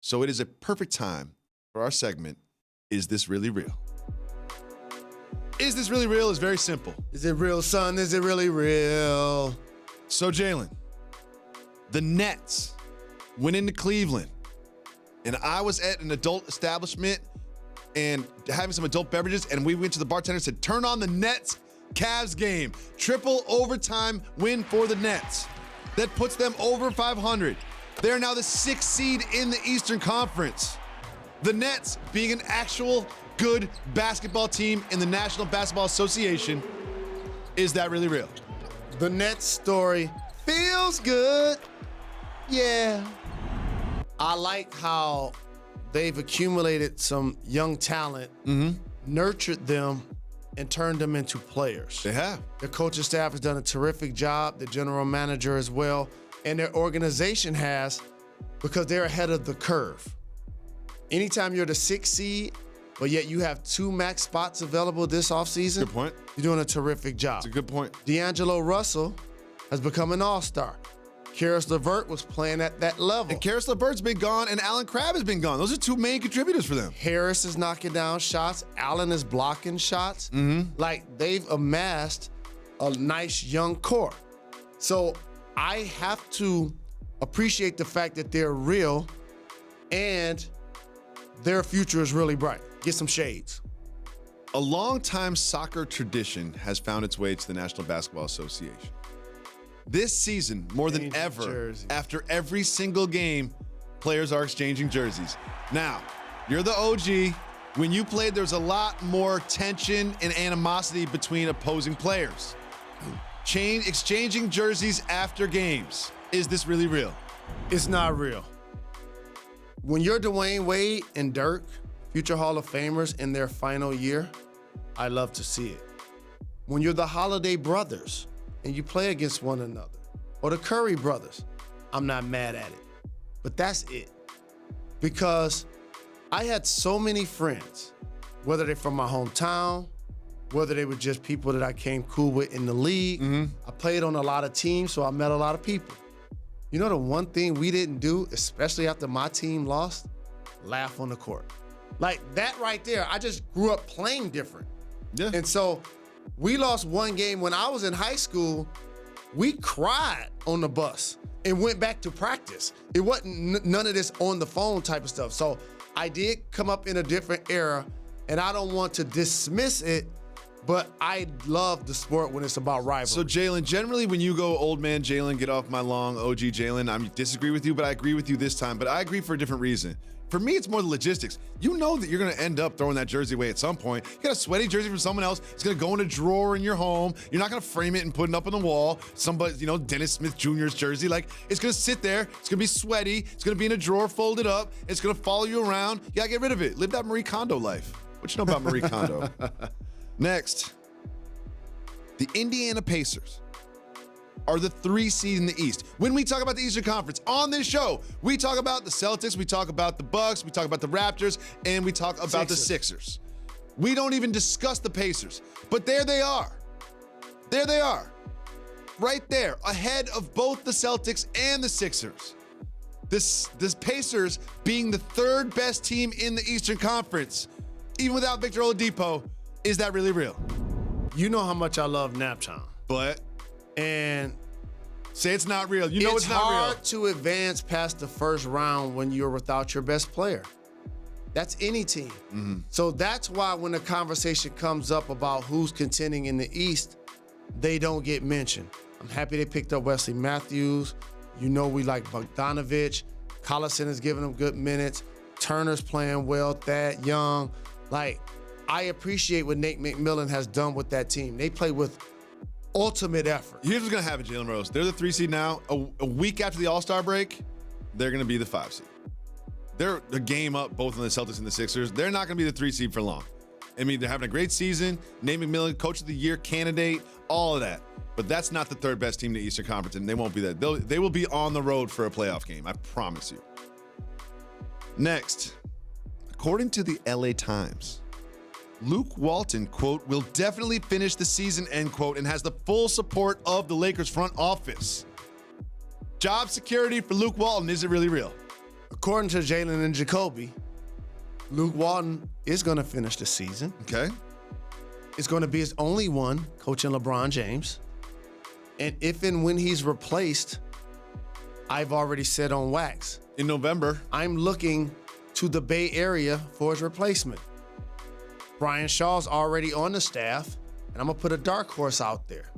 So it is a perfect time for our segment, Is This Really Real? Is This Really Real is very simple. Is it real, son? Is it really real? So, Jalen, the Nets went into Cleveland, and I was at an adult establishment and having some adult beverages, and we went to the bartender and said, turn on the Nets Cavs game. Triple overtime win for the Nets. That puts them over 500. They're now the 6th seed in the Eastern Conference. The Nets, being an actual good basketball team in the National Basketball Association, is that really real? The Nets story feels good. Yeah. I like how they've accumulated some young talent, nurtured them, and turned them into players. They have. Their coaching staff has done a terrific job, the general manager as well, and their organization has, because they're ahead of the curve. Anytime you're the 6th seed, but yet you have 2 max spots available this offseason, Good point. you're doing a terrific job. It's a good point. D'Angelo Russell has become an all-star. Karis LeVert was playing at that level. And Karis LeVert's been gone, and Allen Crabbe has been gone. Those are 2 main contributors for them. Harris is knocking down shots. Allen is blocking shots. Like, they've amassed a nice young core. So I have to appreciate the fact that they're real and their future is really bright. Get some shades. A long-time soccer tradition has found its way to the National Basketball Association. This season, more than ever, jersey. after every single game, players are exchanging jerseys. Now, you're the OG. When you played, there's a lot more tension and animosity between opposing players. Exchanging jerseys after games. Is this really real? It's not real. When you're Dwayne Wade and Dirk, future Hall of Famers in their final year, I love to see it. When you're the Holiday brothers and you play against one another, or the Curry brothers, I'm not mad at it. But that's it. Because I had so many friends, whether they're from my hometown, whether they were just people that I came cool with in the league. I played on a lot of teams, so I met a lot of people. You know the one thing we didn't do, especially after my team lost? Laugh on the court. Like that right there, I just grew up playing different. Yeah. And so we lost one game when I was in high school. We cried on the bus and went back to practice. It wasn't none of this on the phone type of stuff. So I did come up in a different era, and I don't want to dismiss it, but I love the sport when it's about rivalry. So, Jalen, generally when you go old man Jalen, get off my lawn, OG Jalen, I disagree with you, but I agree with you this time. But I agree for a different reason. For me, it's more the logistics. You know that you're going to end up throwing that jersey away at some point. You got a sweaty jersey from someone else. It's going to go in a drawer in your home. You're not going to frame it and put it up on the wall. Somebody, Dennis Smith Jr.'s jersey. Like, it's going to sit there. It's going to be sweaty. It's going to be in a drawer folded up. It's going to follow you around. You got to get rid of it. Live that Marie Kondo life. What you know about Marie Kondo? Next, the Indiana Pacers are the 3 seed in the East. When we talk about the Eastern Conference on this show, we talk about the Celtics, we talk about the Bucks, we talk about the Raptors, and we talk about the Sixers. We don't even discuss the Pacers, but there they are. There they are. Right there, ahead of both the Celtics and the Sixers. This Pacers being the 3rd best team in the Eastern Conference, even without Victor Oladipo, is that really real? You know how much I love Naptown. But And say it's not real. You know it's not real. It's hard to advance past the first round when you're without your best player. That's any team. So that's why when the conversation comes up about who's contending in the East, they don't get mentioned. I'm happy they picked up Wesley Matthews. You know we like Bogdanovich. Collison is giving them good minutes. Turner's playing well. Thad Young. Like, I appreciate what Nate McMillan has done with that team. They play with ultimate effort. Here's what's going to happen, Jalen Rose. They're the 3 seed now. A week after the All-Star break, they're going to be the 5 seed. They're a game up, both on the Celtics and the Sixers. They're not going to be the 3 seed for long. I mean, they're having a great season. Nate McMillan, Coach of the Year candidate, all of that. But that's not the 3rd best team in the Eastern Conference, and they won't be that. They will be on the road for a playoff game. I promise you. Next, according to the LA Times, Luke Walton, quote, will definitely finish the season, end quote, and has the full support of the Lakers front office. Job security for Luke Walton, is it really real? according to Jalen and Jacoby, Luke Walton is going to finish the season. Okay. It's going to be his only one coaching LeBron James. And if and when he's replaced, I've already said on wax, In November. I'm looking to the Bay Area for his replacement. Brian Shaw's already on the staff, and I'm going to put a dark horse out there.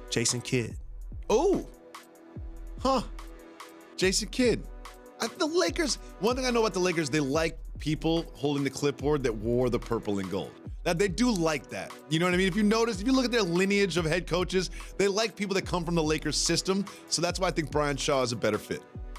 Jason Kidd. Oh. Huh. Jason Kidd. The Lakers, one thing I know about the Lakers, they like people holding the clipboard that wore the purple and gold. That they do like that. You know what I mean? If you notice, if you look at their lineage of head coaches, they like people that come from the Lakers system. So that's why I think Brian Shaw is a better fit.